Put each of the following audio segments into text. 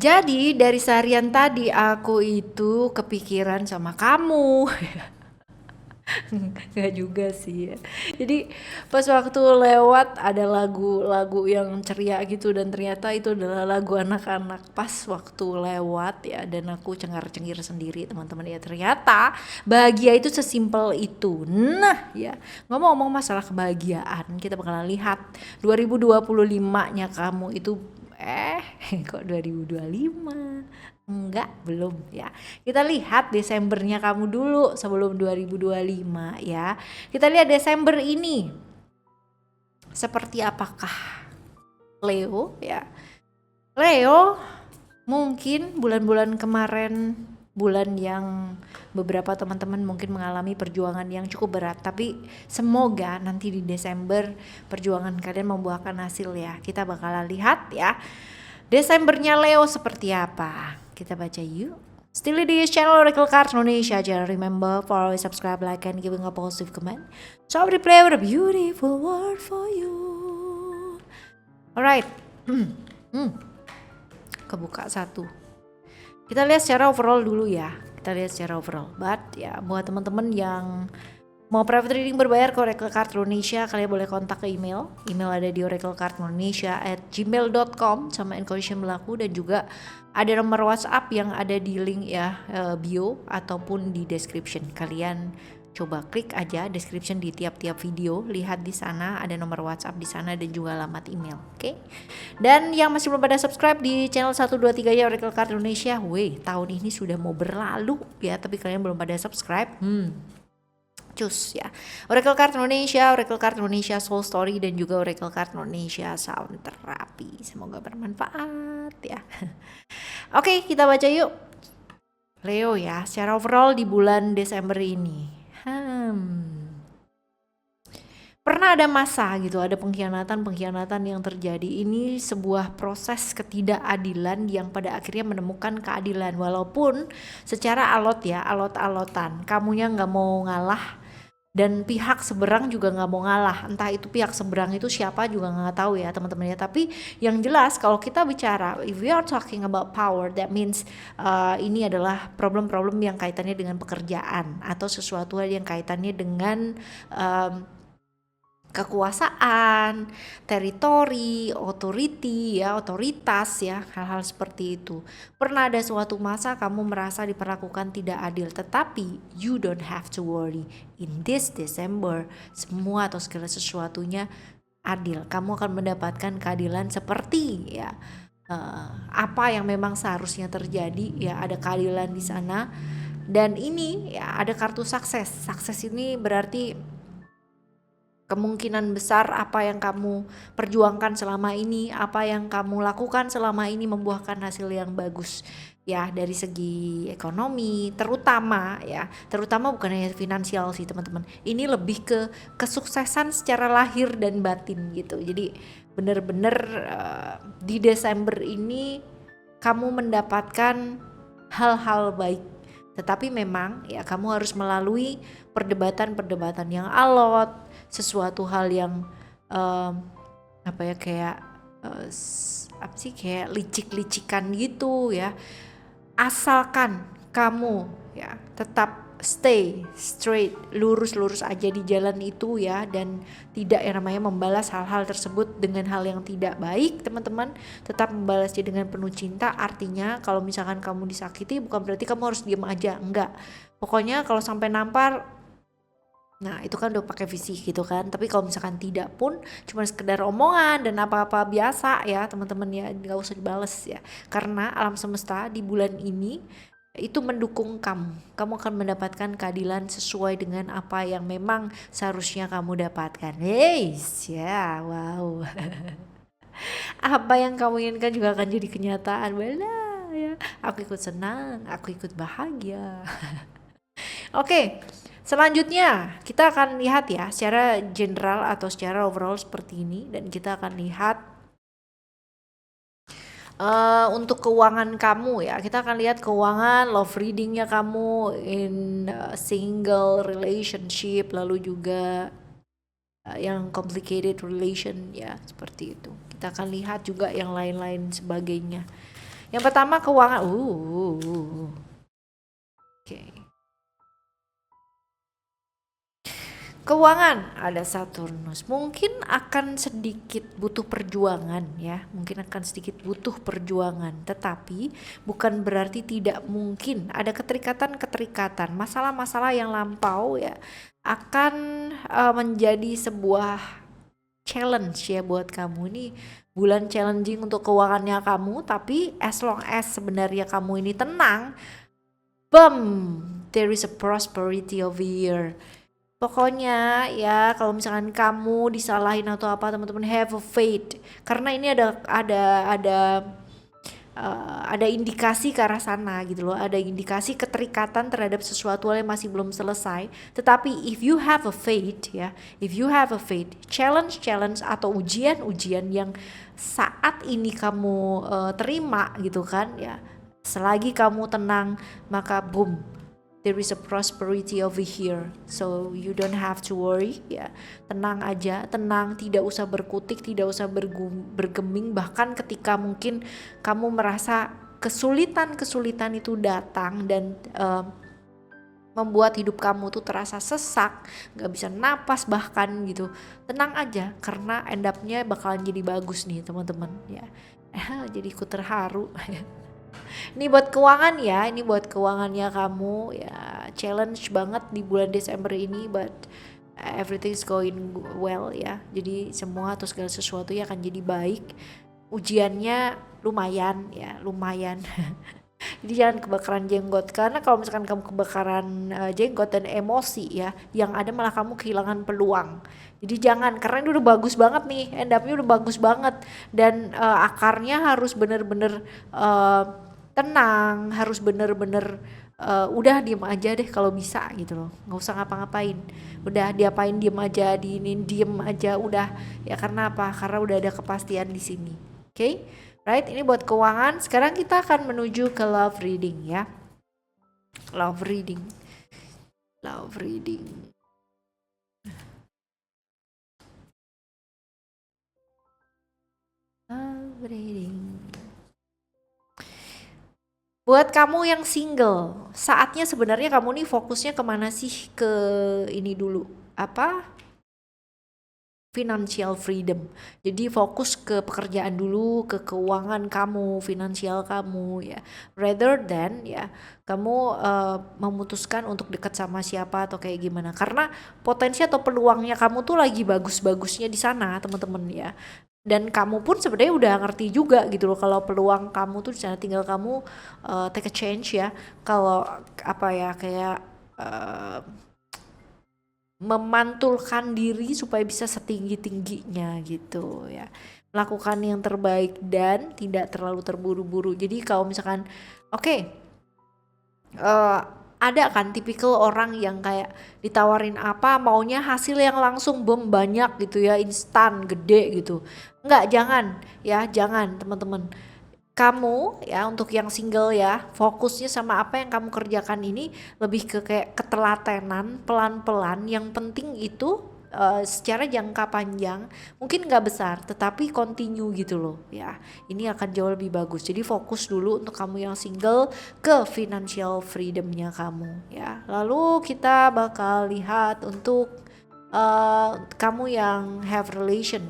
Jadi dari seharian tadi aku itu kepikiran sama kamu. Nggak juga sih ya. Jadi pas waktu lewat ada lagu-lagu yang ceria gitu dan ternyata itu adalah lagu anak-anak pas waktu lewat ya, dan aku cengar-cengir sendiri teman-teman ya, ternyata bahagia itu sesimpel itu. Nah ya, ngomong-ngomong masalah kebahagiaan, kita bakalan lihat 2025-nya kamu itu kok 2025? Enggak, belum ya. Kita lihat Desembernya kamu dulu sebelum 2025 ya. Kita lihat Desember ini seperti apakah Leo ya. Leo mungkin bulan-bulan kemarin bulan yang beberapa teman-teman mungkin mengalami perjuangan yang cukup berat, tapi semoga nanti di Desember perjuangan kalian membuahkan hasil ya. Kita bakalan lihat ya Desembernya Leo seperti apa. Kita baca yuk. Still di channel Oracle Cards Indonesia. Jangan remember for always subscribe, like, and giving a positive comment. So I will play with a beautiful word for you. Alright. Kebuka satu. Kita lihat secara overall dulu ya. Kita lihat secara overall. But ya buat teman-teman yang mau private reading berbayar ke Oracle Card Indonesia, kalian boleh kontak ke email. Email ada di oraclecardindonesia@gmail.com sama encodation berlaku, dan juga ada nomor WhatsApp yang ada di link ya, bio ataupun di description. Kalian coba klik aja description di tiap-tiap video, lihat di sana ada nomor WhatsApp di sana dan juga alamat email. Oke. Dan yang masih belum pada subscribe di channel 123 ya Oracle Card Indonesia, tahun ini sudah mau berlalu ya, tapi kalian belum pada subscribe. Cus ya. Oracle Card Indonesia Soul Story, dan juga Oracle Card Indonesia Sound Therapy. Semoga bermanfaat ya. Oke, kita baca yuk. Leo ya, secara overall di bulan Desember ini. Pernah ada masa gitu, ada pengkhianatan yang terjadi. Ini sebuah proses ketidakadilan yang pada akhirnya menemukan keadilan. Walaupun secara alot-alotan. Kamunya gak mau ngalah, dan pihak seberang juga nggak mau ngalah. Entah itu pihak seberang itu siapa juga nggak tahu ya teman-teman ya. Tapi yang jelas kalau kita bicara, if we are talking about power, that means ini adalah problem-problem yang kaitannya dengan pekerjaan atau sesuatu yang kaitannya dengan kekuasaan, teritori, authority ya, otoritas ya, hal-hal seperti itu. Pernah ada suatu masa kamu merasa diperlakukan tidak adil, tetapi you don't have to worry. In this December, semua atau segala sesuatunya adil. Kamu akan mendapatkan keadilan seperti ya apa yang memang seharusnya terjadi ya, ada keadilan di sana. Dan ini ya ada kartu sukses. Sukses ini berarti kemungkinan besar apa yang kamu perjuangkan selama ini, apa yang kamu lakukan selama ini membuahkan hasil yang bagus ya, dari segi ekonomi terutama bukan hanya finansial sih teman-teman. Ini lebih ke kesuksesan secara lahir dan batin gitu. Jadi bener-bener di Desember ini kamu mendapatkan hal-hal baik. Tetapi memang ya kamu harus melalui perdebatan-perdebatan yang alot, sesuatu hal yang kayak licik-licikan gitu ya. Asalkan kamu ya tetap stay straight, lurus aja di jalan itu ya, dan tidak yang namanya membalas hal-hal tersebut dengan hal yang tidak baik teman-teman. Tetap membalasnya dengan penuh cinta. Artinya kalau misalkan kamu disakiti bukan berarti kamu harus diam aja, enggak. Pokoknya kalau sampai nampar, nah itu kan udah pakai fisik gitu kan. Tapi kalau misalkan tidak pun cuma sekedar omongan dan apa-apa biasa ya teman-teman ya, nggak usah dibales ya, karena alam semesta di bulan ini itu mendukung kamu akan mendapatkan keadilan sesuai dengan apa yang memang seharusnya kamu dapatkan. Wow. Apa yang kamu inginkan juga akan jadi kenyataan. Ya, aku ikut senang, aku ikut bahagia. Oke. Selanjutnya kita akan lihat ya secara general atau secara overall seperti ini, dan kita akan lihat untuk keuangan kamu ya. Kita akan lihat keuangan, love readingnya kamu in single relationship, lalu juga yang complicated relation ya, seperti itu. Kita akan lihat juga yang lain-lain sebagainya. Yang pertama keuangan. Oke. Keuangan ada Saturnus, mungkin akan sedikit butuh perjuangan ya, mungkin akan sedikit butuh perjuangan, tetapi bukan berarti tidak mungkin. Ada keterikatan, masalah-masalah yang lampau ya akan menjadi sebuah challenge ya buat kamu. Ini bulan challenging untuk keuangannya kamu, tapi as long as sebenarnya kamu ini tenang, there is a prosperity of year. Pokoknya ya kalau misalkan kamu disalahin atau apa, teman-teman have a faith, karena ini ada indikasi ke arah sana gitu loh, ada indikasi keterikatan terhadap sesuatu yang masih belum selesai. Tetapi if you have a faith ya, challenge atau ujian yang saat ini kamu terima gitu kan ya, selagi kamu tenang maka there is a prosperity over here, so you don't have to worry ya. Tenang aja, tidak usah berkutik, tidak usah bergeming. Bahkan ketika mungkin kamu merasa kesulitan itu datang dan membuat hidup kamu tuh terasa sesak, gak bisa napas bahkan gitu, tenang aja karena end up-nya bakalan jadi bagus nih teman-teman ya. Jadi ikut terharu. Ini buat keuangan ya, ini buat keuangannya kamu ya, challenge banget di bulan Desember ini, but everything's going well ya. Jadi semua atau segala sesuatu ya akan jadi baik. Ujiannya lumayan. Jadi jangan kebakaran jenggot, karena kalau misalkan kamu kebakaran jenggot dan emosi ya, yang ada malah kamu kehilangan peluang. Jadi jangan, karena ini udah bagus banget nih, end up-nya udah bagus banget, dan akarnya harus bener-bener tenang, harus bener-bener udah diem aja deh kalau bisa gitu loh, nggak usah ngapa-ngapain, udah diapain diem aja, diem aja udah ya. Karena apa? Karena udah ada kepastian di sini. Okay? Right, ini buat keuangan. Sekarang kita akan menuju ke love reading ya. Love reading. Buat kamu yang single, saatnya sebenarnya kamu nih fokusnya kemana sih? Ke ini dulu, financial freedom. Jadi fokus ke pekerjaan dulu, ke keuangan kamu, finansial kamu ya. Rather than ya kamu memutuskan untuk dekat sama siapa atau kayak gimana. Karena potensi atau peluangnya kamu tuh lagi bagus-bagusnya di sana, teman-teman ya. Dan kamu pun sebenarnya udah ngerti juga gitu loh kalau peluang kamu tuh di sana, tinggal kamu take a change ya. Kalau kayak memantulkan diri supaya bisa setinggi-tingginya gitu ya, melakukan yang terbaik dan tidak terlalu terburu-buru. Jadi kalau misalkan ada kan tipikal orang yang kayak ditawarin apa maunya hasil yang langsung banyak gitu ya, instan gede gitu. Jangan teman-teman. Kamu ya, untuk yang single ya, fokusnya sama apa yang kamu kerjakan ini lebih ke kayak ketelatenan, pelan-pelan. Yang penting itu secara jangka panjang mungkin nggak besar, tetapi continue gitu loh ya. Ini akan jauh lebih bagus. Jadi fokus dulu untuk kamu yang single ke financial freedomnya kamu ya. Lalu kita bakal lihat untuk kamu yang have relation.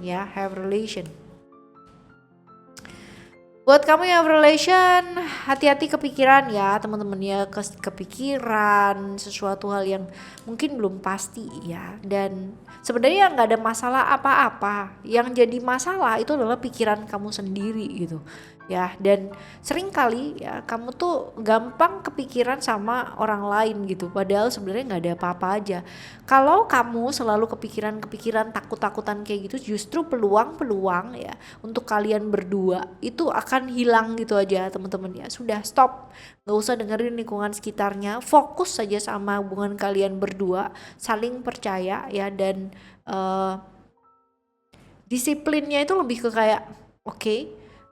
Buat kamu yang relation, hati-hati kepikiran ya teman-teman ya, kepikiran sesuatu hal yang mungkin belum pasti ya. Dan sebenarnya nggak ada masalah apa-apa, yang jadi masalah itu adalah pikiran kamu sendiri gitu ya. Dan sering kali ya kamu tuh gampang kepikiran sama orang lain gitu, padahal sebenarnya nggak ada apa-apa aja. Kalau kamu selalu kepikiran takut-takutan kayak gitu, justru peluang ya untuk kalian berdua itu akan hilang gitu aja teman-teman ya. Sudah, stop, nggak usah dengerin lingkungan sekitarnya, fokus saja sama hubungan kalian berdua, saling percaya ya. Dan disiplinnya itu lebih ke kayak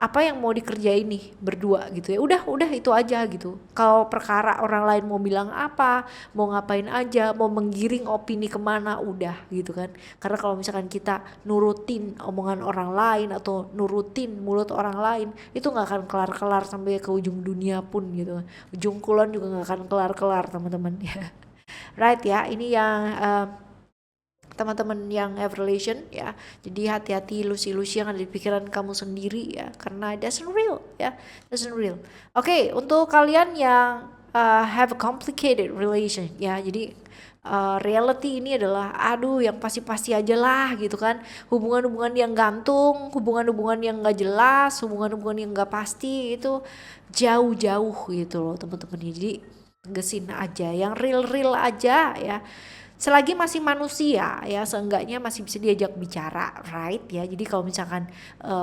apa yang mau dikerjain nih berdua gitu ya, udah itu aja gitu. Kalau perkara orang lain mau bilang apa, mau ngapain aja, mau menggiring opini kemana, udah gitu kan. Karena kalau misalkan kita nurutin omongan orang lain atau nurutin mulut orang lain, itu nggak akan kelar-kelar sampai ke ujung dunia pun gitu. Ujung kulon juga nggak akan kelar-kelar teman-teman ya. Right ya, ini yang teman-teman yang have relation ya, jadi hati-hati ilusi-ilusi yang ada di pikiran kamu sendiri ya, karena it doesn't real ya, doesn't real. Oke, untuk kalian yang have a complicated relation ya, jadi reality ini adalah aduh yang pasti-pasti aja lah gitu kan, hubungan-hubungan yang gantung, hubungan-hubungan yang nggak jelas, hubungan-hubungan yang nggak pasti itu jauh-jauh gitu loh teman-teman. Jadi tegesin aja yang real-real aja ya, selagi masih manusia ya, seenggaknya masih bisa diajak bicara, right ya. Jadi kalau misalkan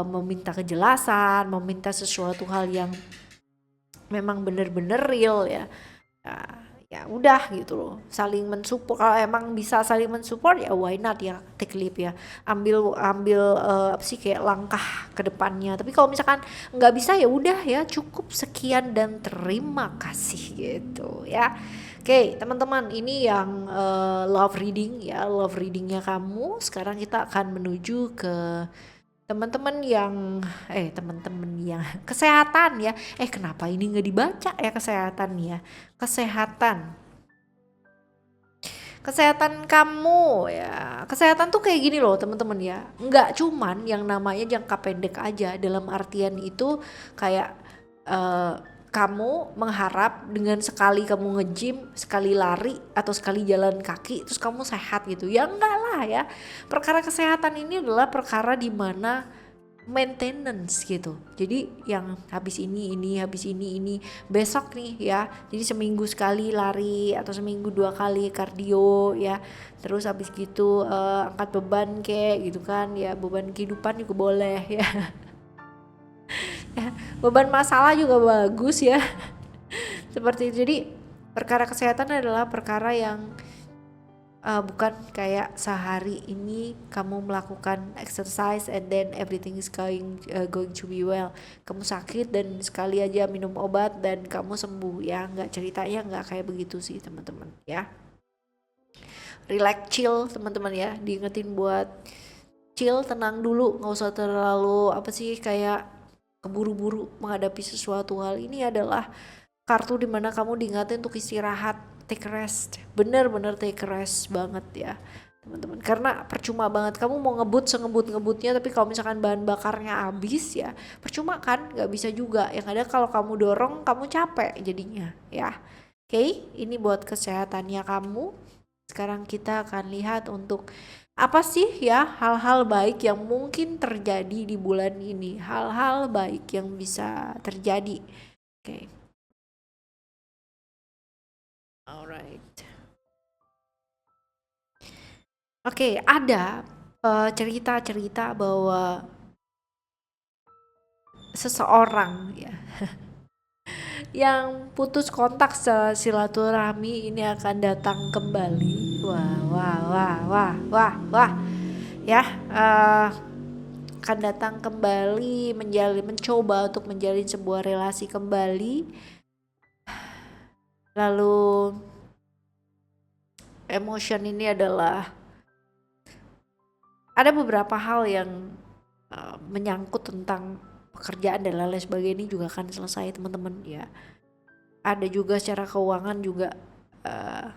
meminta kejelasan, meminta sesuatu hal yang memang bener-bener real ya, ya udah gitu loh, saling mensupport. Kalau emang bisa saling mensupport ya why not ya, take leap ya, ambil apa sih, kayak langkah ke depannya. Tapi kalau misalkan nggak bisa ya udah ya, cukup sekian dan terima kasih gitu ya. Oke teman-teman, ini yang love reading ya, love readingnya kamu. Sekarang kita akan menuju ke teman-teman yang kesehatan ya. Kenapa ini nggak dibaca ya, kesehatan ya, kesehatan kamu ya. Kesehatan tuh kayak gini loh teman-teman ya, nggak cuman yang namanya jangka pendek aja. Dalam artian itu kayak kamu mengharap dengan sekali kamu nge-gym, sekali lari atau sekali jalan kaki terus kamu sehat gitu ya, enggak lah ya. Perkara kesehatan ini adalah perkara di mana maintenance gitu. Jadi yang habis ini besok nih ya, jadi seminggu sekali lari atau seminggu 2 kali kardio ya. Terus habis gitu angkat beban kayak gitu kan ya, beban kehidupan juga boleh ya. Ya, beban masalah juga bagus ya. Seperti itu. Jadi perkara kesehatan adalah perkara yang bukan kayak sehari ini kamu melakukan exercise and then everything is going to be well. Kamu sakit dan sekali aja minum obat dan kamu sembuh ya, nggak, ceritanya nggak kayak begitu sih teman-teman ya. Relax, chill teman-teman ya, diingetin buat chill, tenang dulu, nggak usah terlalu apa sih kayak keburu-buru menghadapi sesuatu hal. Ini adalah kartu dimana kamu diingatin untuk istirahat, take rest, bener-bener take rest banget ya teman-teman. Karena percuma banget kamu mau ngebut sengebut-ngebutnya, tapi kalau misalkan bahan bakarnya habis ya percuma kan, nggak bisa juga. Yang ada kalau kamu dorong kamu capek jadinya ya. Oke, ini buat kesehatannya kamu. Sekarang kita akan lihat untuk apa sih ya hal-hal baik yang mungkin terjadi di bulan ini, hal-hal baik yang bisa terjadi. Oke. Alright. Oke, ada cerita-cerita bahwa seseorang ya yang putus kontak silaturahmi ini akan datang kembali. Wah. Ya, akan datang kembali, mencoba untuk menjalin sebuah relasi kembali. Lalu emotion ini adalah ada beberapa hal yang menyangkut tentang pekerjaan dan lain sebagainya, ini juga akan selesai teman-teman ya. Ada juga secara keuangan juga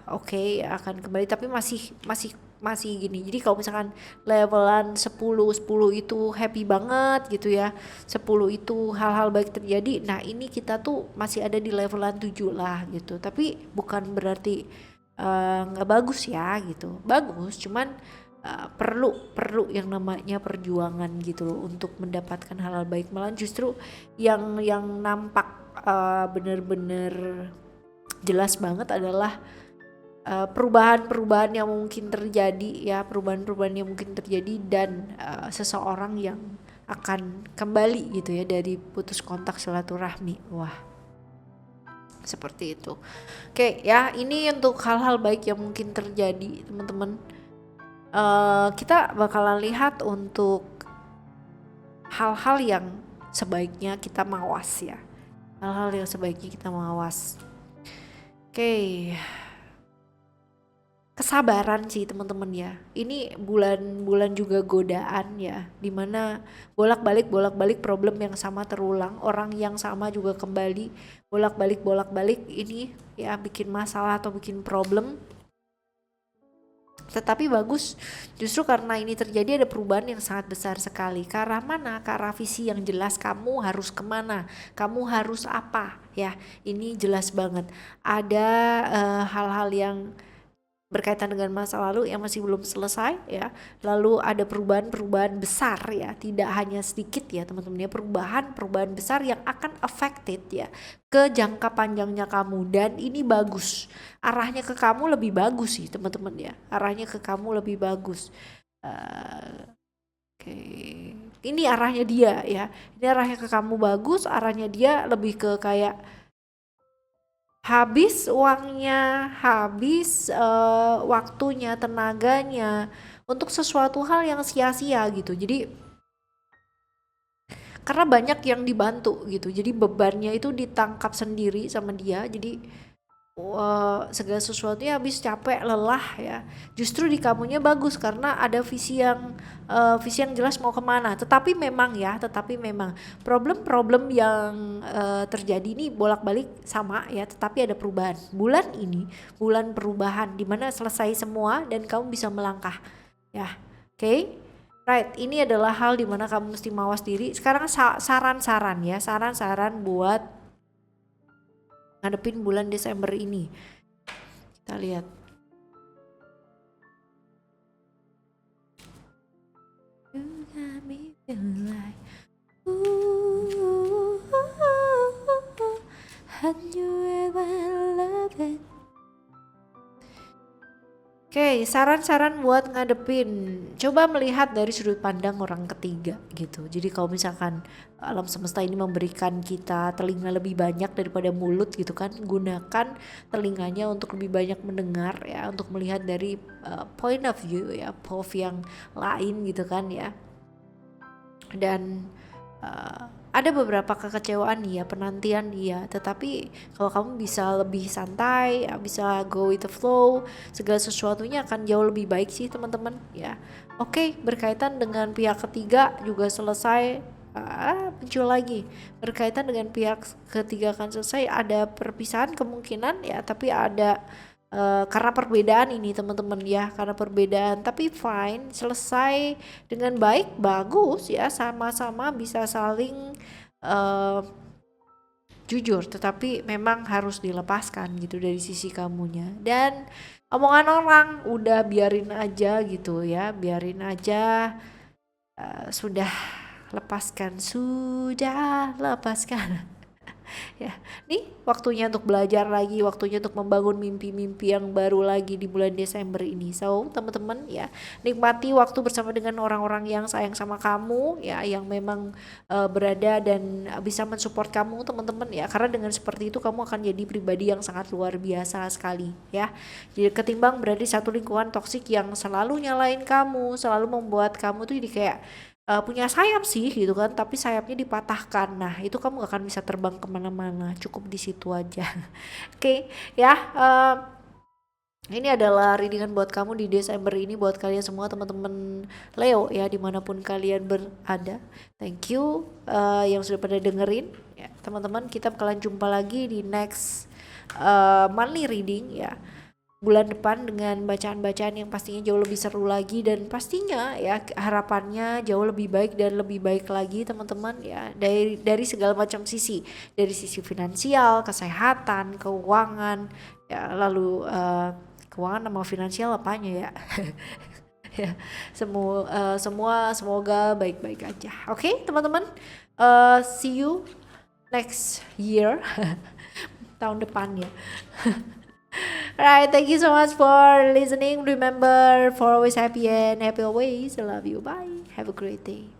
oke, akan kembali, tapi masih gini. Jadi kalau misalkan levelan 10 itu happy banget gitu ya, 10 itu hal-hal baik terjadi. Nah ini kita tuh masih ada di levelan 7 lah gitu, tapi bukan berarti nggak bagus ya gitu, bagus, cuman perlu yang namanya perjuangan gitu loh untuk mendapatkan hal-hal baik. Malah justru yang nampak bener-bener jelas banget adalah perubahan-perubahan yang mungkin terjadi ya, perubahan-perubahan yang mungkin terjadi dan seseorang yang akan kembali gitu ya dari putus kontak silaturahmi. Wah, seperti itu. Oke ya, ini untuk hal-hal baik yang mungkin terjadi teman-teman. Kita bakalan lihat untuk hal-hal yang sebaiknya kita mawas ya. Hal-hal yang sebaiknya kita mawas. Oke. Kesabaran sih teman-teman ya. Ini bulan-bulan juga godaan ya, dimana bolak-balik problem yang sama terulang, orang yang sama juga kembali bolak-balik ini ya bikin masalah atau bikin problem. Tetapi bagus, justru karena ini terjadi ada perubahan yang sangat besar sekali. Ke arah mana? Ke arah visi yang jelas, kamu harus kemana, kamu harus apa ya. Ini jelas banget. Ada hal-hal yang berkaitan dengan masa lalu yang masih belum selesai ya, lalu ada perubahan besar ya, tidak hanya sedikit ya teman-teman ya, perubahan besar yang akan affected ya ke jangka panjangnya kamu, dan ini bagus, arahnya ke kamu lebih bagus sih teman-teman ya, arahnya ke kamu lebih bagus. Oke. Ini arahnya dia ya, ini arahnya ke kamu bagus, arahnya dia lebih ke kayak habis uangnya, habis waktunya, tenaganya untuk sesuatu hal yang sia-sia gitu. Jadi karena banyak yang dibantu gitu, jadi bebannya itu ditangkap sendiri sama dia. Jadi segala sesuatunya habis, capek, lelah ya. Justru di kamunya bagus karena ada visi yang jelas mau kemana. Tetapi memang problem-problem yang terjadi ini bolak-balik sama ya, tetapi ada perubahan. Bulan ini bulan perubahan, dimana selesai semua dan kamu bisa melangkah ya. Oke. Right, ini adalah hal dimana kamu mesti mawas diri. Sekarang saran-saran buat ngadepin bulan Desember ini. Kita lihat. You got me feeling like had you ever loved it. Oke, saran-saran buat ngadepin, coba melihat dari sudut pandang orang ketiga gitu. Jadi kalau misalkan alam semesta ini memberikan kita telinga lebih banyak daripada mulut gitu kan, gunakan telinganya untuk lebih banyak mendengar ya, untuk melihat dari point of view ya, POV yang lain gitu kan ya. Dan ada beberapa kekecewaan ya, penantian dia, tetapi kalau kamu bisa lebih santai, bisa go with the flow, segala sesuatunya akan jauh lebih baik sih teman-teman ya. Oke, berkaitan dengan pihak ketiga juga selesai, muncul lagi berkaitan dengan pihak ketiga akan selesai, ada perpisahan kemungkinan ya, tapi ada karena perbedaan ini teman-teman ya, karena perbedaan, tapi fine, selesai dengan baik, bagus ya, sama-sama bisa saling jujur, tetapi memang harus dilepaskan gitu dari sisi kamunya. Dan omongan orang udah biarin aja gitu ya, biarin aja, sudah lepaskan ya. Nih waktunya untuk belajar lagi, waktunya untuk membangun mimpi-mimpi yang baru lagi di bulan Desember ini. So teman-teman ya, nikmati waktu bersama dengan orang-orang yang sayang sama kamu ya, yang memang berada dan bisa mensupport kamu teman-teman ya, karena dengan seperti itu kamu akan jadi pribadi yang sangat luar biasa sekali ya. Jadi ketimbang berada di satu lingkungan toksik yang selalu nyalain kamu, selalu membuat kamu tuh jadi kayak punya sayap sih gitu kan, tapi sayapnya dipatahkan. Nah itu kamu gak akan bisa terbang kemana-mana, cukup di situ aja. Oke ya, ini adalah readingan buat kamu di Desember ini, buat kalian semua teman-teman Leo ya, dimanapun kalian berada. Thank you yang sudah pada dengerin ya teman-teman. Kita bakalan jumpa lagi di next monthly reading ya, bulan depan, dengan bacaan-bacaan yang pastinya jauh lebih seru lagi, dan pastinya ya harapannya jauh lebih baik dan lebih baik lagi teman-teman ya, dari segala macam sisi, dari sisi finansial, kesehatan, keuangan ya, lalu keuangan sama finansial apanya ya. Ya semua semoga baik-baik aja. Oke, teman-teman, see you next year. Tahun depan ya. Alright, thank you so much for listening. Remember, for always happy and happy always. I love you. Bye. Have a great day.